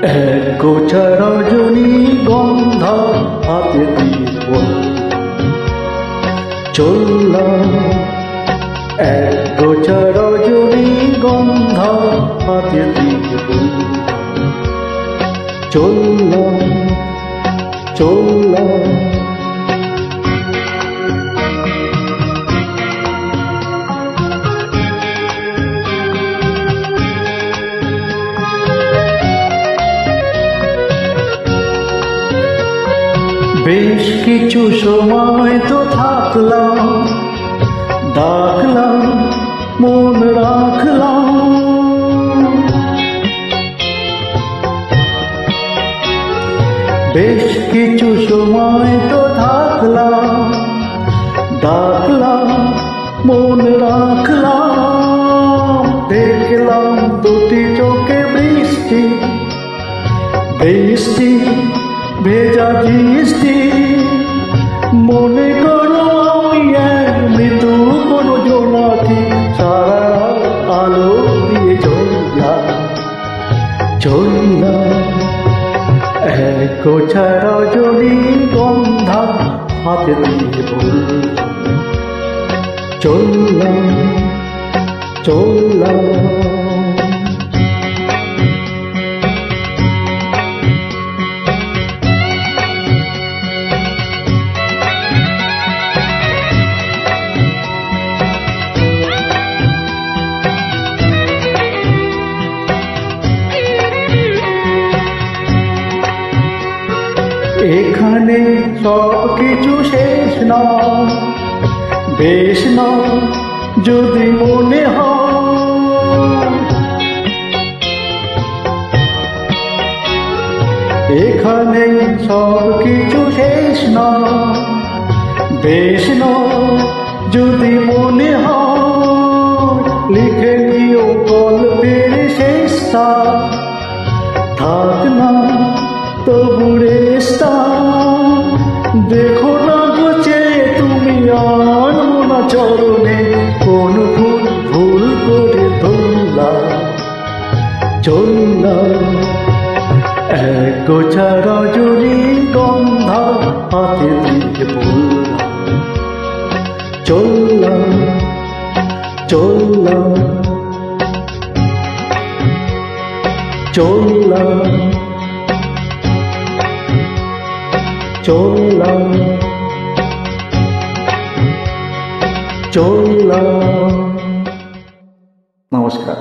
এক গোছা রজনীগন্ধা হাতে দিয়ে চললাম, এক গোছা রজনীগন্ধা হাতে দিয়ে চললাম চললাম। বেশ কিছু সময় তো থাকলাম, ডাকলাম, মন রাখলাম। বেশ কিছু সময় তো থাকলাম, ডাকলাম, মন রাখলাম। দেখলাম দুটি চোখে বৃষ্টি, বৃষ্টি ভেজা দৃষ্টি। মনে করো আমি এক মৃদু কোনো জোনাকি, সারা আলো দিয়ে চললাম চললাম। এক গোছা রজনীগন্ধা হাতে দিয়ে চললাম চললাম। এখানে সব কিছু শেষ নয়, বেশ নয় যদি মনে হয়। এখানে সব কিছু শেষ নয়, বেশ নয় যদি মনে হয়। লিখে নিও গল্পের শেষটা, থাক না তবু রেস্তা। দেখো না গোছে তুমি আনো না চরণে, কোন ফুল ভুল করে ধরলাম চললাম। এক গোছা রজনীগন্ধা হাতে দিয়ে চললাম চললাম চললাম চললাম চললাম। নমস্কার।